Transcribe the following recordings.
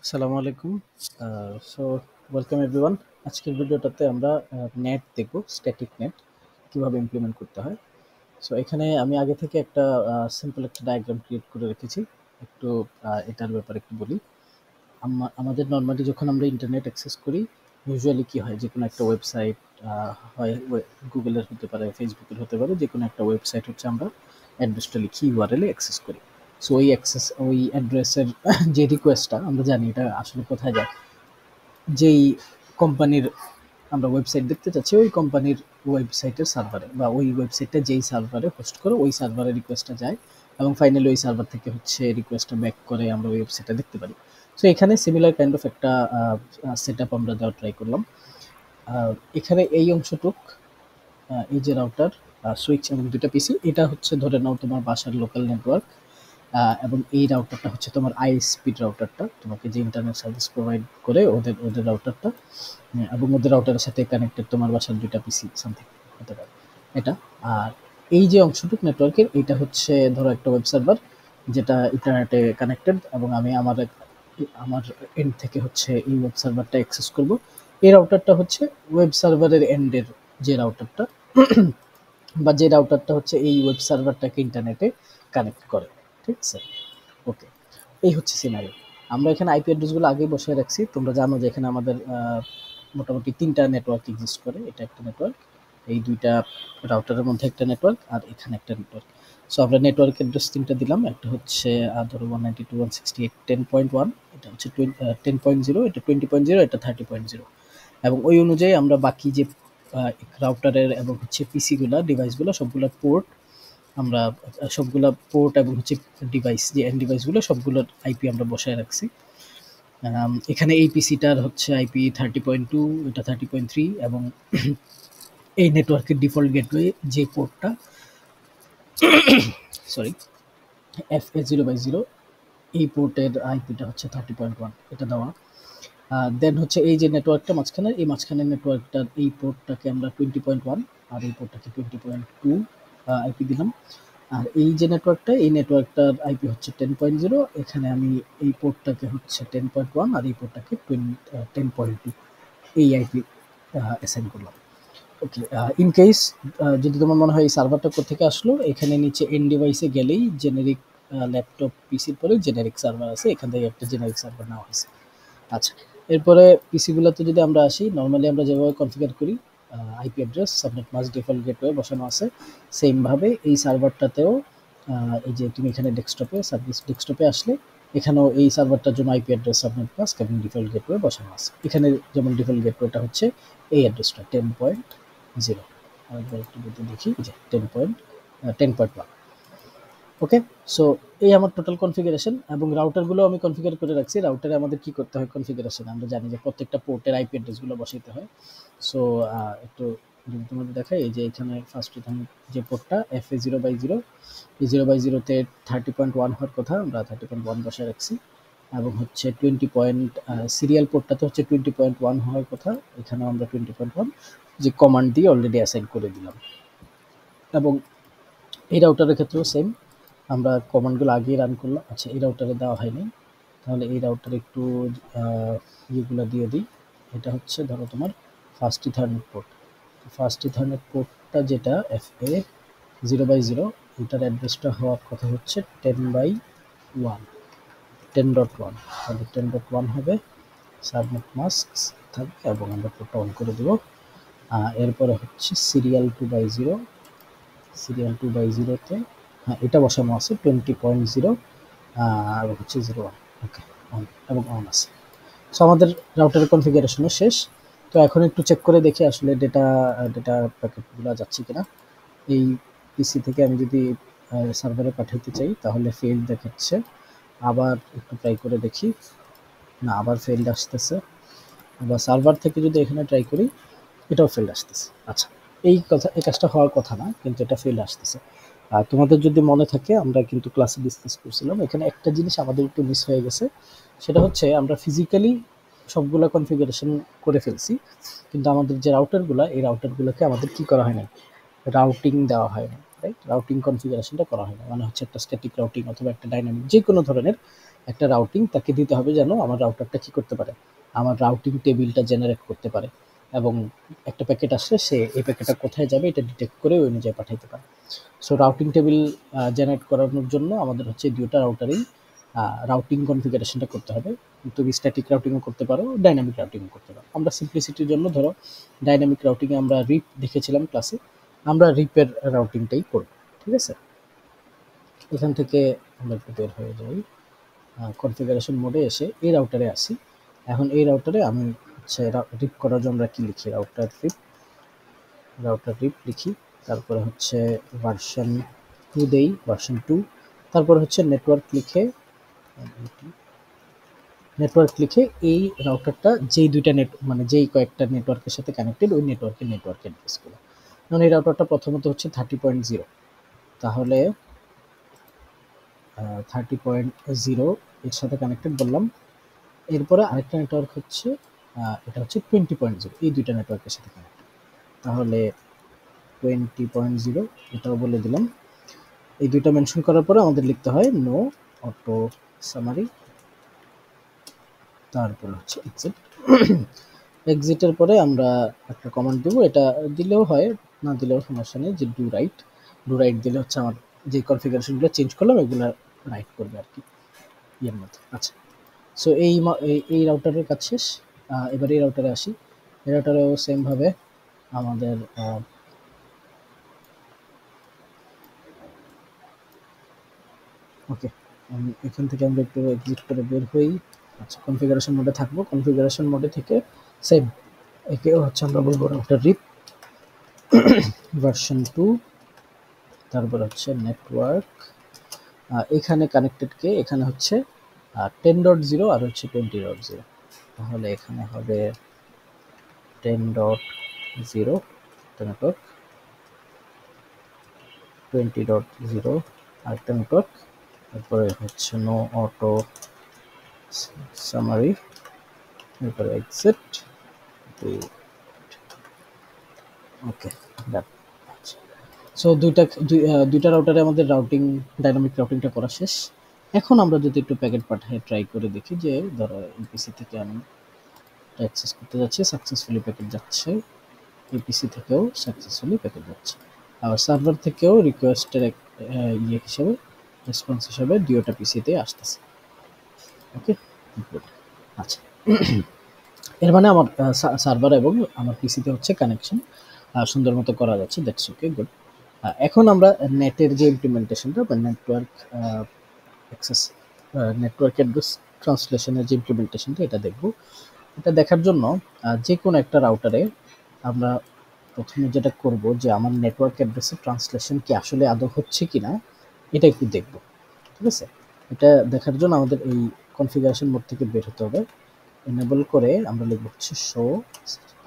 আসসালামু আলাইকুম। So welcome everyone. আজকের ভিডিওটাতে আমরা নেট দেখব, স্ট্যাটিক নেট কিভাবে ইমপ্লিমেন্ট করতে হয়। সো এখানে আমি আগে থেকে একটা সিম্পল একটা ডায়াগ্রাম ক্রিয়েট করে রেখেছি। একটু এটার ব্যাপারে একটু বলি। আমাদের নর্মালি যখন আমরা ইন্টারনেট অ্যাক্সেস করি, ইউজুয়ালি কি হয়, যে কোনো একটা ওয়েবসাইট হয়, গুগলের হতে পারে, ফেসবুকের হতে পারে, যে কোনো একটা ওয়েবসাইট হচ্ছে আমরা অ্যাড্রেসটা লিখি, ইউআরএলে অ্যাক্সেস করি। সো ওই অ্যাড্রেসের যে রিকোয়েস্টটা আমরা জানি এটা আসলে কোথায় যায়, যেই কোম্পানির আমরা ওয়েবসাইট দেখতে চাচ্ছি ওই কোম্পানির ওয়েবসাইটের সার্ভারে, বা ওই ওয়েবসাইটটা যেই সার্ভারে হোস্ট করে ওই সার্ভারে রিকোয়েস্টটা যায়, এবং ফাইনালি ওই সার্ভার থেকে হচ্ছে রিকোয়েস্টটা ব্যাক করে আমরা ওই ওয়েবসাইটটা দেখতে পারি। সো এখানে সিমিলার কাইন্ড অফ একটা সেট আপ আমরা দেওয়ার ট্রাই করলাম। এখানে এই অংশটুক, এই যে রাউটার, সুইচ এবং দুটা পিসি, এটা হচ্ছে ধরে নাও তোমার বাসার লোকাল নেটওয়ার্ক, এবং এই রাউটারটা হচ্ছে তোমার আইএসপি রাউটারটা, তোমাকে যে ইন্টারনেট সার্ভিস প্রোভাইড করে ওদের ওদের রাউটারটা, এবং ওদের রাউটারের সাথে কানেক্টেড তোমার বাসার দুইটা পিসি সামথিং হতে পারে এটা। আর এই যে অংশটুক নেটওয়ার্কের, এটা হচ্ছে ধরো একটা ওয়েব সার্ভার যেটা ইন্টারনেটে কানেক্টেড, এবং আমি আমার এন্ড থেকে হচ্ছে এই ওয়েব সার্ভারটা অ্যাক্সেস করব। এই রাউটারটা হচ্ছে ওয়েব সার্ভারের এন্ডের যে রাউটারটা, বা যে রাউটারটা হচ্ছে এই ওয়েব সার্ভারটাকে ইন্টারনেটে কানেক্ট করে। ঠিক আছে, ওকে। এই হচ্ছে সিনারি। আমরা এখানে আইপি অ্যাড্রেসগুলো আগেই বসিয়ে রাখছি। তোমরা জানো যে এখানে আমাদের মোটামুটি ৩টা নেটওয়ার্ক এক্সিস্ট করে। এটা একটা নেটওয়ার্ক, এই ২টা রাউটারের মধ্যে একটা নেটওয়ার্ক, আর এখানে একটা নেটওয়ার্ক। সো আমরা নেটওয়ার্ক অ্যাড্রেস ৩টা দিলাম। একটা হচ্ছে ধরো 192.168.10.1, এটা হচ্ছে 10.0, এটা 20.0, এটা 30.0, এবং ওই অনুযায়ী আমরা বাকি যে রাউটারের এবং হচ্ছে পিসিগুলা, ডিভাইসগুলো, সবগুলা পোর্ট, আমরা সবগুলা পোর্ট এবং হচ্ছে ডিভাইস, যে এন্ড ডিভাইসগুলো সবগুলোর আইপি আমরা বসায় রাখছি। এখানে এই পিসিটার হচ্ছে আইপি 30.2, এটা 30.3, এবং এই নেটওয়ার্কের ডিফল্ট গেটওয়ে যে পোর্টটা, সরি, FA0/0, এই পোর্টের আইপিটা হচ্ছে 30.1, এটা দেওয়া। দেন হচ্ছে এই যে নেটওয়ার্কটা মাঝখানে, এই মাঝখানের নেটওয়ার্কটার এই পোর্টটাকে আমরা 20.1, আর এই পোর্টটাকে 20.2 আইপি দিলাম। আর এই যে নেটওয়ার্কটা, এই নেটওয়ার্কটার আইপি হচ্ছে 10.0, এখানে আমি এই পোর্টটাকে হচ্ছে 10.1, আর এই পোর্টটাকে 10.2 এই আইপি অ্যাসাইন করলাম। ওকে, ইন কেস যদি তোমার মনে হয় এই সার্ভারটা কোথেকে আসলো, এখানে নিচে এন্ড ডিভাইসে গেলেই জেনেরিক ল্যাপটপ পিসির পরে জেনেরিক সার্ভার আছে, এখান থেকে একটা জেনেরিক সার্ভার নেওয়া হয়েছে। আচ্ছা, এরপরে পিসিগুলোতে যদি আমরা আসি, নর্মালি আমরা যেভাবে কনফিগার করি, IP address, subnet mask, default gateway বসানো আছে, সেমভাবে এই সার্ভারটাতেও এই যে তুমি এখানে ডেস্কটপে, সার্ভিস ডেস্কটপে আসলে এখানেও এই সার্ভারটার জন্য আইপি অ্যাড্রেস, সাবনেট মাস্ক এবং ডিফল্ট গেটওয়ে বসানো আছে। এখানে যেমন ডিফল্ট গেটওয়েটা হচ্ছে এই অ্যাড্রেসটা 10.0, আরেকবার একটু যদি দেখি, যে 10.1। ওকে, সো এই আমার টোটাল কনফিগারেশন, এবং রাউটারগুলো আমি কনফিগার করে রাখছি। রাউটারে আমাদের কি করতে হয় কনফিগারেশন, আমরা জানি যে প্রত্যেকটা পোর্টের আইপি অ্যাড্রেসগুলো বসাইতে হয়। সো একটু যদি তোমাদের দেখাই, এই যে এখানে ফার্স্ট যে পোর্টটা FA0/0, এই 0/0-তে 30.1 হওয়ার কথা, আমরা 30.1 বসায় রাখছি, এবং হচ্ছে 20 সিরিয়াল পোর্টটাতে হচ্ছে 20.1 হওয়ার কথা, এখানেও আমরা 20.1 যে কমান্ড দিয়ে অলরেডি অ্যাসাইন করে দিলাম। এবং এই রাউটারের ক্ষেত্রেও সেম, আমরা কমান্ডগুলো আগেই রান করলাম। আচ্ছা, এই রাউটারে দেওয়া হয়নি, তাহলে এই রাউটারে একটু ইয়েগুলো দিয়ে দিই। এটা হচ্ছে ধরো তোমার first ethernet port. First ethernet পোর্টটা যেটা FA0/0, এটার অ্যাড্রেসটা হওয়ার কথা হচ্ছে 10/1, 10.1, তাহলে 10.1 হবে। সাবনেট মাস্ক থাকবে, এবং আমরা পোর্টটা অন করে দেবো। এরপরে হচ্ছে সিরিয়াল 2/0, সিরিয়াল 2/0-তে, হ্যাঁ, এটা বসানো আছে 20.0, আর হচ্ছে 01। ওকে, অন, এবং অন আছে। সো আমাদের রাউটারের কনফিগারেশনও শেষ। তো এখন একটু চেক করে দেখি আসলে ডেটা প্যাকেটগুলো যাচ্ছে কিনা। এই পিসি থেকে আমি যদি সার্ভারে পাঠাতে চাই, তাহলে ফেল দেখাচ্ছে। আবার একটু ট্রাই করে দেখি, না, আবার ফেল্ড আসতেছে। আবার সার্ভার থেকে যদি এখানে ট্রাই করি, এটাও ফেল্ড আসতেছে। আচ্ছা, এই কাজটা হওয়ার কথা না, কিন্তু এটা ফেল্ড আসতেছে। তোমাদের যদি মনে থাকে, আমরা কিন্তু ক্লাসে ডিসকাস করছিলাম, এখানে একটা জিনিস আমাদের একটু মিস হয়ে গেছে। সেটা হচ্ছে আমরা ফিজিক্যালি সবগুলা কনফিগারেশন করে ফেলছি, কিন্তু আমাদের যে রাউটারগুলো, এই রাউটারগুলোকে আমাদের কি করা হয় না, রাউটিং দেওয়া হয় না, রাইট? রাউটিং কনফিগারেশনটা করা হয় না, মানে হচ্ছে একটা স্ট্যাটিক রাউটিং অথবা একটা ডাইনামিক, যে কোনো ধরনের একটা রাউটিং তাকে দিতে হবে যেন আমার রাউটারটা কি করতে পারে, আমার রাউটিং টেবিলটা জেনারেট করতে পারে এবং একটা প্যাকেট আসলে সে এই প্যাকেটটা কোথায় যাবে এটা ডিটেক্ট করে ওই অনুযায়ী পাঠাইতে পারে। সো রাউটিং টেবিল জেনারেট করানোর জন্য আমাদের হচ্ছে দুটো রাউটারেই রাউটিং কনফিগারেশনটা করতে হবে। তুমি স্ট্যাটিক রাউটিংও করতে পারো, ডাইনামিক রাউটিংও করতে পারো। আমরা সিম্পলিসিটির জন্য ধরো ডাইনামিক রাউটিংয়ে আমরা রিপ দেখেছিলাম ক্লাসে, আমরা রিপের রাউটিংটাই করব। ঠিক আছে, এখান থেকে আমরা একটু বের হয়ে যাই, কনফিগারেশন মোডে এসে এই রাউটারে আসি। এখন এই রাউটারে আমি হচ্ছে রিপ করার জন্য আমরা কি লিখি, রাউটার রিপ লিখি, তারপরে হচ্ছে ভার্সন 2 দেই, ভার্সন 2, তারপরে হচ্ছে নেটওয়ার্ক লিখে এই রাউটারটা যেই দুইটা মানে যেই কয়েকটা নেটওয়ার্কের সাথে কানেক্টেড ওই নেটওয়ার্ক অ্যাড্রেসগুলো। কারণ এই রাউটারটা প্রথমত হচ্ছে 30.0, তাহলে 30.0 এর সাথে কানেক্টেড বললাম। এরপরে আরেকটা নেটওয়ার্ক হচ্ছে এটা হচ্ছে 20.0, এই দুইটা নেটওয়ার্কের সাথে কানেক্টেড, তাহলে 20.0 এটাও বলে দিলাম। এই দুইটা মেনশন করার পরে আমাদের লিখতে হয় নো অটো সামারি, তারপর হচ্ছে এক্সিট। এক্সিটের পরে আমরা একটা কমান্ড দেবো, এটা দিলেও হয় না দিলেও সমস্যা নেই, যে ডু রাইট দিলে হচ্ছে আমার যে কনফিগারেশনগুলো চেঞ্জ করলাম এগুলো রাইট করবে আর কি ইয়ের মধ্যে। আচ্ছা, সো এই রাউটারের কাজ শেষ। এবার এই রাউটারে আসি, এই রাউটারেও সেমভাবে আমাদের ওকে, এখান থেকে আমরা একটু এক্সিট করে বের হই। আচ্ছা, কনফিগারেশন মোডে থাকবো, কনফিগারেশন মোডে থেকে সেম একেও হচ্ছে আমরা বলবো রাউটার রিপ ভার্সন 2, তারপর হচ্ছে নেটওয়ার্ক, এখানে কানেক্টেডকে এখানে হচ্ছে 10.0 আর হচ্ছে 20.0, তাহলে এখানে হবে 10.0 নেটওয়ার্ক, 20.0 আরেকটা নেটওয়ার্ক, তারপরে হচ্ছে নো অটো সামারি, এরপরে এক্সিট। ওকে, ডান। সো দুইটা রাউটারে আমাদের ডাইনামিক রাউটিংটা করা শেষ। এখন আমরা যদি একটু প্যাকেট পাঠায় ট্রাই করে দেখি, যে ধরো ইপিসি থেকে আমি অ্যাক্সেস করতে যাচ্ছি, সাকসেসফুলি প্যাকেট যাচ্ছে, ইপিসি থেকেও সাকসেসফুলি প্যাকেট যাচ্ছে, আবার সার্ভার থেকেও রিকোয়েস্টের ইয়ে হিসেবে রেসপন্স হিসেবে দুইটা পিসিতে আসতেছে। ওকে, গুড। আচ্ছা, এর মানে আমার সার্ভার এবং আমার পিসিতে হচ্ছে কানেকশন সুন্দর মতো করা যাচ্ছে, দ্যাটস ওকে, গুড। এখন আমরা নেটের যে ইমপ্লিমেন্টেশনটা বা নেটওয়ার্ক অ্যাড্রেস ট্রান্সলেশনের যে ইমপ্লিমেন্টেশনটা এটা দেখব। এটা দেখার জন্য যে কোনো একটা রাউটারে আমরা প্রথমে যেটা করব, যে আমার নেটওয়ার্ক অ্যাড্রেসের ট্রান্সলেশন কি আসলে আদৌ হচ্ছে কিনা এটা একটু দেখব। ঠিক আছে, এটা দেখার জন্য আমাদের এই কনফিগারেশন মোড থেকে বের হতে হবে, এনেবল করে আমরা লিখব হচ্ছে শো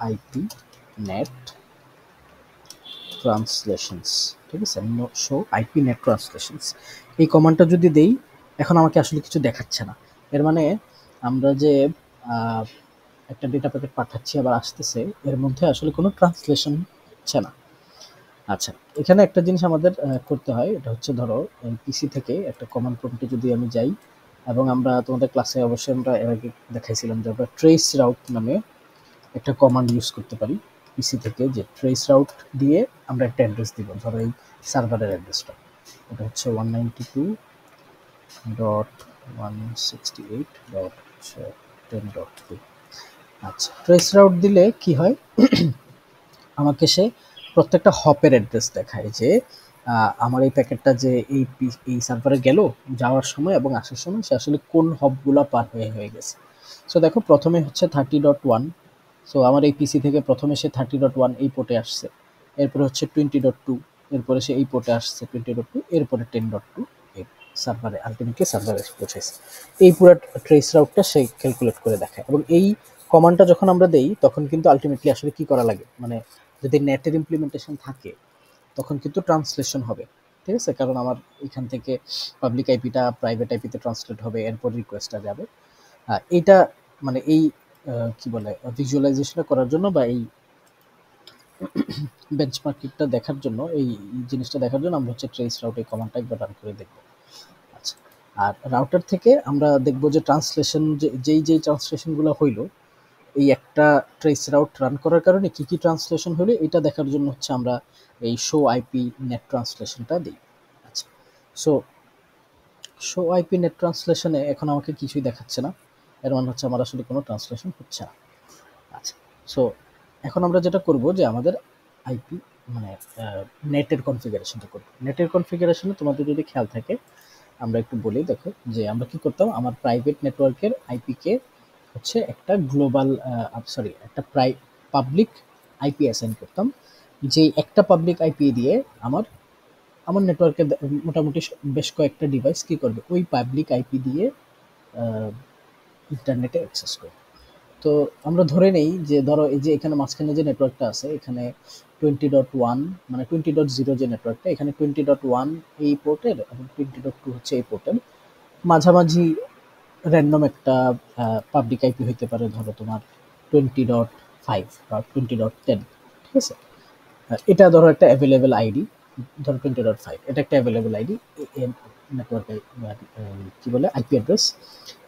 আইপি নেট ট্রান্সলেশনস। ঠিক আছে, শো আইপি নেট ট্রান্সলেশনস, এই কমান্ডটা যদি দেই, এখন আমাকে আসলে কিছু দেখাচ্ছে না। এর মানে আমরা যে একটা ডেটা প্যাকেট পাঠাচ্ছি আবার আসতেছে, এর মধ্যে আসলে কোনো ট্রান্সলেশন হচ্ছে না। আচ্ছা, এখানে একটা জিনিস আমাদের করতে হয়, এটা হচ্ছে ধরো পিসি থেকে একটা কমান্ড প্রম্পটে যদি আমি যাই, এবং আমরা তোমাদের ক্লাসে অবশ্যই আমরা এর আগে দেখাইছিলাম যে আমরা ট্রেস রাউট নামে একটা কমান্ড ইউজ করতে পারি পিসি থেকে, যে ট্রেস রাউট দিয়ে আমরা একটা অ্যাড্রেস দিব, ধরো এই সার্ভারের অ্যাড্রেসটা, এটা হচ্ছে 192.168.10.2। আচ্ছা, ট্রেস রাউট দিলে কি হয়, আমাকে সে প্রত্যেকটা হপের অ্যাড্রেস দেখায়, যে আমার এই প্যাকেটটা যে এই সার্ভারে গেল যাওয়ার সময় এবং আসার সময় সে আসলে কোন হপগুলো পার হয়ে গেছে। সো দেখো, প্রথমে হচ্ছে 30.1, সো আমার এই পিসি থেকে প্রথমে সে 30.1 এই পোর্টে আসছে, এরপরে হচ্ছে 20.2, এরপরে সে এই পোর্টে আসছে 20.2, এরপরে 10.2 এই সার্ভারে আলটিমেটলি সার্ভারে পৌঁছেছে। এই পুরো ট্রেস রাউটটা সে ক্যালকুলেট করে দেখায়, এবং এই কমান্ডটা যখন আমরা দেই তখন কিন্তু আলটিমেটলি আসলে কি করা লাগে, মানে যদি নেটের ইমপ্লিমেন্টেশন থাকে তখন কিন্তু ট্রান্সলেশন হবে। ঠিক আছে, কারণ আমার এখান থেকে পাবলিক আইপিটা প্রাইভেট আইপিতে ট্রান্সলেট হবে, এরপর রিকোয়েস্টটা যাবে। এইটা মানে এই কি বলে ভিজুয়ালাইজেশনটা করার জন্য বা এই বেঞ্চমার্কিংটা দেখার জন্য, এই জিনিসটা দেখার জন্য আমরা হচ্ছে ট্রেস রাউট এই কমান্ডটা একবার রান করে দেখব। আচ্ছা, আর রাউটার থেকে আমরা দেখব যে ট্রান্সলেশন যেই ট্রান্সলেশনগুলো হইলো, এই একটা ট্রেস রাউট রান করার কারণে কি ট্রান্সলেশন হলো এটা দেখার জন্য হচ্ছে আমরা এই শো আইপি নেট ট্রান্সলেশনটা দিই। আচ্ছা, সো শো আইপি নেট ট্রান্সলেশনে এখন আমাকে কিছুই দেখাচ্ছে না, এর মানে হচ্ছে আমার আসলে কোনো ট্রান্সলেশন হচ্ছে না। আচ্ছা, সো এখন আমরা যেটা করব যে আমাদের আইপি মানে নেটের কনফিগারেশনটা করব। নেটের কনফিগারেশনে তোমাদের যদি খেয়াল থাকে আমরা একটু বলি, দেখো যে আমরা কি করতাম, আমার প্রাইভেট নেটওয়ার্কের আইপিকে হচ্ছে একটা গ্লোবাল একটা পাবলিক আইপি অ্যাসাইন করতাম, যে একটা পাবলিক আইপি দিয়ে আমার আমার নেটওয়ার্কের মোটামুটি বেশ কয়েকটা ডিভাইস কি করবে, ওই পাবলিক আইপি দিয়ে ইন্টারনেটে অ্যাক্সেস করবে। তো আমরা ধরে নেই যে ধরো এই যে এখানে মাঝখানে যে নেটওয়ার্কটা আছে, এখানে 20.1 মানে 20.0 যে নেটওয়ার্কটা, এখানে 20.1 এই পোর্টের এবং 20.2 হচ্ছে এই পোর্টের মাঝামাঝি র্যান্ডম একটা পাবলিক আইপি হইতে পারে, ধরো তোমার 20.5 বা 20.10, ঠিক আছে। এটা ধরো একটা অ্যাভেলেবেল আইডি, ধরো 20.5, এটা একটা অ্যাভেলেবেল আইডি নেটওয়ার্ক কি বলে আইপি অ্যাড্রেস।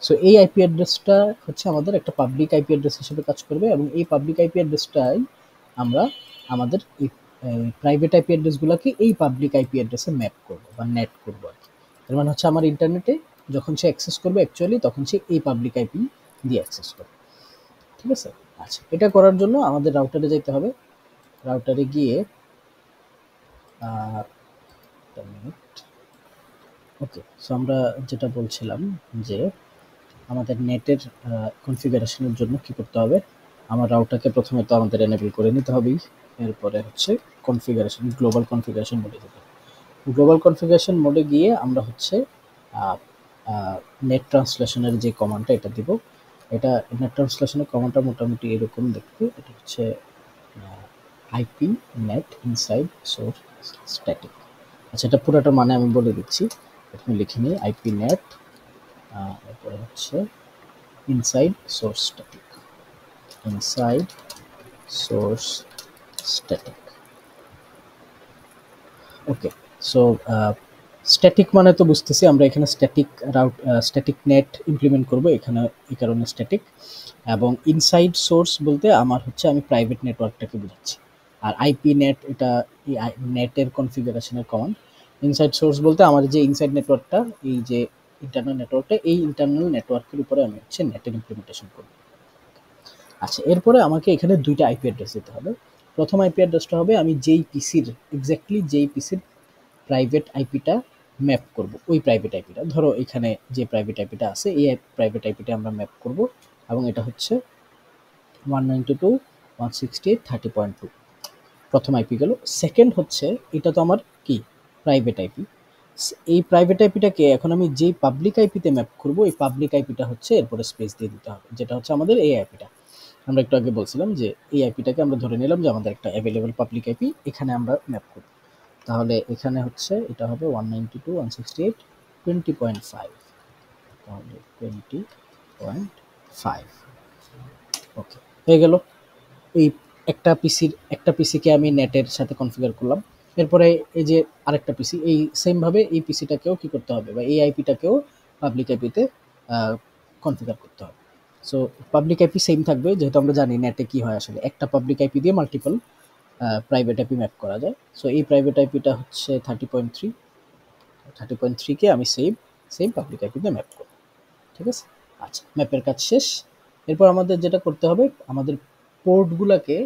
সো এই আইপি অ্যাড্রেসটা হচ্ছে আমাদের একটা পাবলিক আইপি অ্যাড্রেস হিসেবে কাজ করবে, এবং এই পাবলিক আইপি অ্যাড্রেসটাই আমরা আমাদের এই প্রাইভেট আইপি অ্যাড্রেসগুলোকে এই পাবলিক আইপি অ্যাড্রেসে ম্যাপ করবো বা নেট করবো আর কি। তার মানে হচ্ছে আমার ইন্টারনেটে যখন সে অ্যাক্সেস করবে অ্যাকচুয়ালি তখন সে এই পাবলিক আইপি দিয়ে অ্যাক্সেস করবে, ঠিক আছে। আচ্ছা, এটা করার জন্য আমাদের রাউটারে যেতে হবে। রাউটারে গিয়ে ওকে, সো আমরা যেটা বলছিলাম যে আমাদের নেটের কনফিগারেশনের জন্য কি করতে হবে, আমার রাউটারকে প্রথমে তো আমাদের এনেবল করে নিতে হবেই, এরপরে হচ্ছে কনফিগারেশন গ্লোবাল কনফিগারেশন মোডে যেতে হবে। গ্লোবাল কনফিগারেশন মোডে গিয়ে আমরা হচ্ছে নেট ট্রান্সলেশনের যে কমান্ডটা এটা দিব। এটা নেট ট্রান্সলেশনের কমান্ডটা মোটামুটি এরকম দেখতে, এটা হচ্ছে IP net inside source static. আচ্ছা, এটা পুরোটা মানে আমি বলে দিচ্ছি, এখানে লিখে নিই আইপি নেট, এরপরে হচ্ছে inside source static, inside source static. Okay, so static মানে তো বুঝতেছি আমরা এখানে স্ট্যাটিক নেট ইমপ্লিমেন্ট করব, এখানে এই কারণে স্ট্যাটিক। এবং ইনসাইড সোর্স বলতে আমার হচ্ছে আমি প্রাইভেট নেটওয়ার্কটাকে বোঝাচ্ছি, আর আইপি নেট এটা নেটের কনফিগারেশনের কমান্ড। ইনসাইড সোর্স বলতে আমার যে ইনসাইড নেটওয়ার্কটা, এই যে ইন্টারনাল নেটওয়ার্কটা, এই ইন্টারনাল নেটওয়ার্কের উপরে আমি হচ্ছে নেটের ইমপ্লিমেন্টেশন করব। আচ্ছা, এরপরে আমাকে এখানে দুইটা আইপি অ্যাড্রেস দিতে হবে। প্রথম আইপি অ্যাড্রেসটা হবে আমি যেই পিসির প্রাইভেট আইপিটা ম্যাপ করব, ওই প্রাইভেট আইপিটা, ধরো এখানে যে প্রাইভেট আইপিটা আছে এই প্রাইভেট আইপিটা আমরা ম্যাপ করব, এবং এটা হচ্ছে 192.168.30.2 প্রথম আইপি গেল। সেকেন্ড হচ্ছে এটা তো আমার কি প্রাইভেট আইপি, এই প্রাইভেট আইপিটাকে এখন আমি যেই পাবলিক আইপিতে ম্যাপ করব, এই পাবলিক আইপিটা হচ্ছে এরপরে স্পেস দিয়ে দিতে হবে, যেটা হচ্ছে আমাদের এই আইপিটা। আমরা একটু আগে বলছিলাম যে এই আইপিটাকে আমরা ধরে নিলাম যে আমাদের একটা অ্যাভেলেবল পাবলিক আইপি, এখানে আমরা ম্যাপ করব। তাহলে এখানে হচ্ছে এটা হবে 192.168.20.5, তাহলে 20.5। ওকে, হয়ে গেল। এই একটা পিসিকে আমি নেটের সাথে কনফিগার করলাম। এরপরে এই যে আরেকটা পিসি, এই সেম ভাবে এই পিসিটাকেও কি করতে হবে, বা এই আইপিটাকেও পাবলিক আইপিতে কনফিগার করতে হবে। সো পাবলিক আইপি সেম থাকবে, যেহেতু আমরা জানি নেটে কি হয় আসলে একটা পাবলিক আইপি দিয়ে মাল্টিপল প্রাইভেট আইপি ম্যাপ করা যায়। সো এই প্রাইভেট আইপিটা হচ্ছে 30.3কে আমি সেম পাবলিক আইপিতে ম্যাপ করব, ঠিক আছে। আচ্ছা, ম্যাপের কাজ শেষ। এরপর আমাদের যেটা করতে হবে, আমাদের পোর্টগুলোকে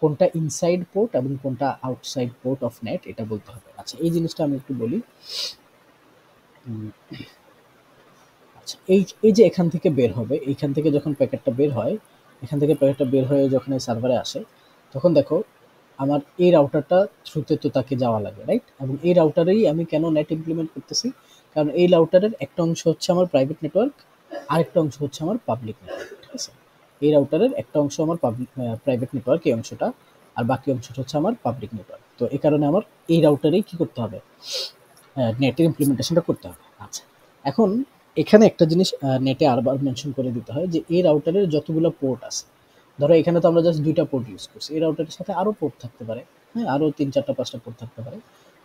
কোনটা ইনসাইড পোর্ট এবং কোনটা আউটসাইড পোর্ট অফ নেট এটা বলতে হবে। আচ্ছা, এই জিনিসটা আমি একটু বলি। আচ্ছা, এই যে এখান থেকে বের হবে, এইখান থেকে যখন প্যাকেটটা বের হয়, এখান থেকে প্যাকেটটা বের হয়ে যখন এই সার্ভারে আসে, তখন দেখো আমার এই রাউটারটা থ্রুতে তো তাকে যাওয়া লাগে, রাইট। এবং এই রাউটারেই আমি কেন নেট ইমপ্লিমেন্ট করতেছি, কারণ এই রাউটারের একটা অংশ হচ্ছে আমার প্রাইভেট নেটওয়ার্ক, আরেকটা অংশ হচ্ছে আমার পাবলিক নেটওয়ার্ক, ঠিক আছে। এই রাউটারের একটা অংশ আমার প্রাইভেট নেটওয়ার্ক, এই অংশটা, আর বাকি অংশটা হচ্ছে আমার পাবলিক নেটওয়ার্ক। তো এই কারণে আমার এই রাউটারেই কি করতে হবে, নেটের ইমপ্লিমেন্টেশনটা করতে হবে। আচ্ছা, এখন এখানে একটা জিনিস নেটে আরবার মেনশন করে দিতে হয়, যে এই রাউটারের যতগুলো পোর্ট আছে, ধরো এখানে তো আমরা জাস্ট দুইটা পোর্ট ইউজ করছি, এই রাউটারের সাথে আরও পোর্ট থাকতে পারে, হ্যাঁ, আরও 3, 4, 5টা পোর্ট থাকতে পারে।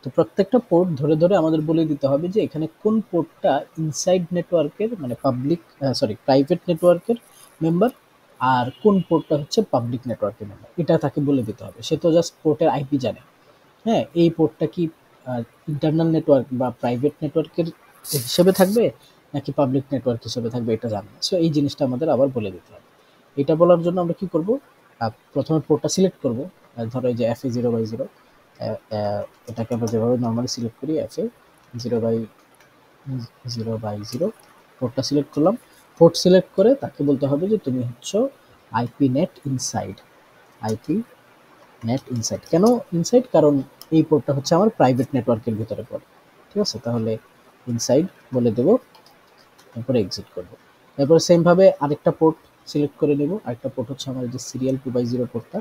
তো প্রত্যেকটা পোর্ট ধরে ধরে আমাদের বলে দিতে হবে যে এখানে কোন পোর্টটা ইনসাইড নেটওয়ার্কের মানে প্রাইভেট নেটওয়ার্কের মেম্বার, আর কোন পোর্টটা হচ্ছে পাবলিক নেটওয়ার্কের মেম্বার, এটা তাকে বলে দিতে হবে। সে তো জাস্ট পোর্টের আইপি জানে, হ্যাঁ, এই পোর্টটা কি ইন্টারনাল নেটওয়ার্ক বা প্রাইভেট নেটওয়ার্কের হিসেবে থাকবে নাকি পাবলিক নেটওয়ার্ক হিসেবে থাকবে এটা জানে না। সো এই জিনিসটা আমাদের আবার বলে দিতে হবে। এটা বলার জন্য আমরা কি করব, প্রথমে পোর্টটা সিলেক্ট করব। ধরো এই যে FA0/0, এটাকে আমরা যেভাবে নর্মালি সিলেক্ট করি FA0/0 পোর্টটা সিলেক্ট করলাম। পোর্ট সিলেক্ট করে তাকে বলতে হবে যে তুমি হচ্ছে IP net inside. IP net inside কেন ইনসাইড, কারণ এই পোর্টটা হচ্ছে আমার প্রাইভেট নেটওয়ার্কের ভিতরে পড়ে। ঠিক আছে, তাহলে ইনসাইড বলে দেব, তারপরে এক্সিট করব। এরপর সেম ভাবে আরেকটা পোর্ট সিলেক্ট করে নেব। আরেকটা পোর্ট হচ্ছে আমার যে সিরিয়াল 2/0 পোর্টটা,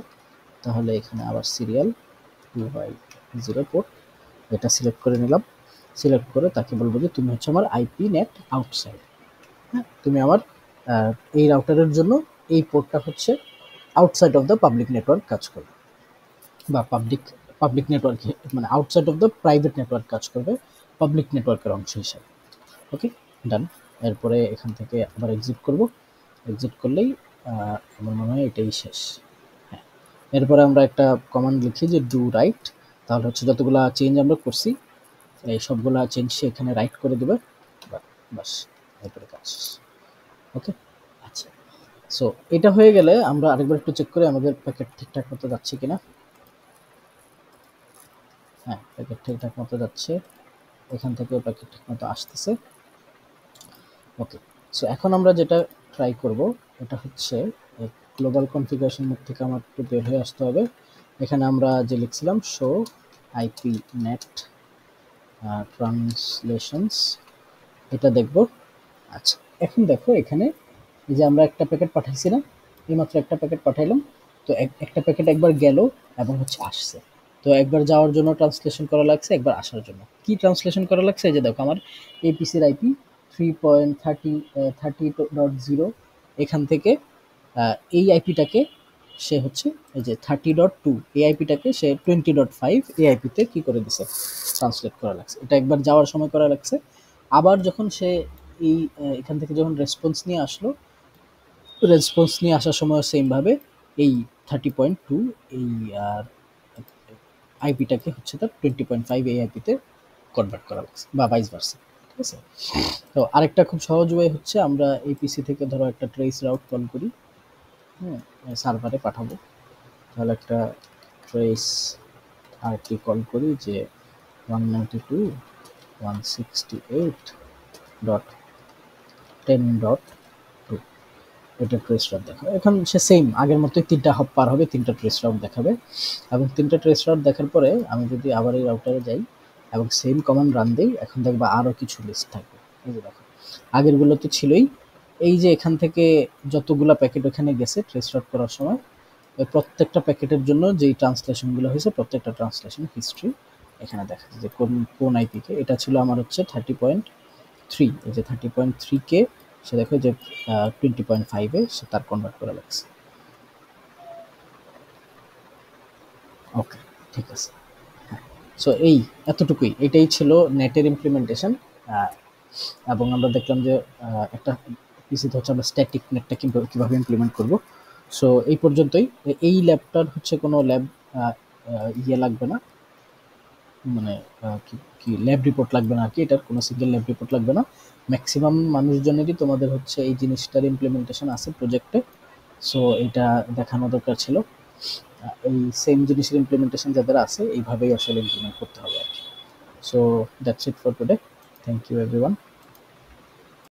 তাহলে এখানে আবার সিরিয়াল 2/0 পোর্ট, এটা সিলেক্ট করে নিলাম। সিলেক্ট করে তাকে বলবো যে তুমি হচ্ছে আমার আইপি নেট আউটসাইড। হ্যাঁ, তুমি আমার এই রাউটারের জন্য এই পোর্টটা হচ্ছে outside of the public network কাজ করবে, বা পাবলিক নেটওয়ার্ক মানে outside of the private network কাজ করবে পাবলিক নেটওয়ার্কের অংশ হিসাবে। ওকে, ডান। এরপরে এখান থেকে আবার এক্সিট করব। এক্সিট করলেই আমার মনে হয় এটাই শেষ। হ্যাঁ, এরপরে আমরা একটা কমান্ড লিখি যে ডু রাইট, তাহলে হচ্ছে যতগুলা চেঞ্জ আমরা করছি এই সবগুলা চেঞ্জ সে এখানে রাইট করে দেবে, বাস এরপরে কাজ। ওকে, আচ্ছা। সো এটা হয়ে গেলে আমরা আরেকবার একটু চেক করে আমাদের প্যাকেট ঠিকঠাক মতো যাচ্ছে কিনা। হ্যাঁ, প্যাকেট ঠিকঠাক মতো যাচ্ছে, এখান থেকে প্যাকেট ঠিক মতো আসতেছে। ওকে, সো এখন আমরা যেটা ট্রাই করব এটা হচ্ছে গ্লোবাল কনফিগারেশন মোড থেকে আমার একটু বের হয়ে আসতে হবে। এখানে আমরা যে লিখছিলাম শো আইপি নেট ট্রান্সলেশনস, এটা দেখব। আচ্ছা, এখন দেখো এখানে এই যে আমরা একটা প্যাকেট পাঠাইছি না, এইমাত্র একটা প্যাকেট পাঠাইলাম। তো একটা প্যাকেট একবার গেল এবং হচ্ছে আসছে। তো একবার যাওয়ার জন্য ট্রান্সলেশন করা লাগছে, একবার আসার জন্য কি ট্রান্সলেশন করা লাগছে, এই যে দেখো আমার এপিসির আইপি 3.30.0, এখান থেকে এই আইপিটাকে সে হচ্ছে এই যে 30.2, এই আইপিটাকে সে 20.5 এই আইপিতে কি করে দিছে, ট্রান্সলেট করা লাগছে। এটা একবার যাওয়ার সময় করা লাগছে। আবার যখন সে এই এখান থেকে যখন রেসপন্স নিয়ে আসলো, রেসপন্স নিয়ে আসার সময় সেম ভাবে এই 30.2 এই আইপিটাকে হচ্ছে তার 20.5 এই আইপিতে কনভার্ট করা লাগছে, বা ভাইস ভার্সা। ঠিক আছে, তো আরেকটা খুব সহজ ওয়ে হচ্ছে আমরা এই পিসি থেকে ধরো একটা ট্রেস রাউট কল করি, হ্যাঁ, সার্ভারে পাঠাবো। তাহলে একটা ট্রেস আর কি কল করি যে 192.168.10.2, এটা ট্রেস রাউট দেখাবে। এখন সে সেম আগের মতোই 3টা হপ পার হবে, 3টা ট্রেস রাউট দেখাবে। এবং 3টা ট্রেস রাউট দেখার পরে আমি যদি আবার এই রাউটারে যাই এবং সেম কমান্ড রান দিই, এখন দেখবা আরও কিছু লিস্ট থাকবে। এই যে দেখো, আগেরগুলো তো ছিলই। এই যে এখান থেকে যতগুলা প্যাকেট ওখানে গেছে ট্রেস রাউট করার সময়, প্রত্যেকটা প্যাকেটের জন্য যেই ট্রান্সলেশনগুলো হয়েছে প্রত্যেকটা ট্রান্সলেশন হিস্ট্রি এখানে দেখা যায় যে কোন আইপিকে। এটা ছিল আমার হচ্ছে 30.3, এই যে 30.3 কে সে দেখো যে 20.5-এ সে তার কনভার্ট করা লাগছে। ওকে, ঠিক আছে। হ্যাঁ, সো এই এতটুকুই, এটাই ছিল নেটের ইমপ্লিমেন্টেশন। এবং আমরা দেখলাম যে একটা পিসিতে হচ্ছে আমরা স্ট্যাটিক নেটটা কীভাবে ইমপ্লিমেন্ট করব। সো এই পর্যন্তই। এই ল্যাবটার হচ্ছে কোনো ল্যাব ইয়ে লাগবে না, মানে কি ল্যাব রিপোর্ট লাগবে না আর কি, এটার কোনো সিঙ্গেল ল্যাব রিপোর্ট লাগবে না। ম্যাক্সিমাম মানুষজনেরই তোমাদের হচ্ছে এই জিনিসটার ইমপ্লিমেন্টেশন আছে প্রজেক্টে। সো এটা দেখানো দরকার ছিল। এই সেম জিনিসের ইমপ্লিমেন্টেশন যাদের আছে এইভাবেই আসলে ইমপ্লিমেন্ট করতে হবে আর কি। So that's it for today. Thank you everyone.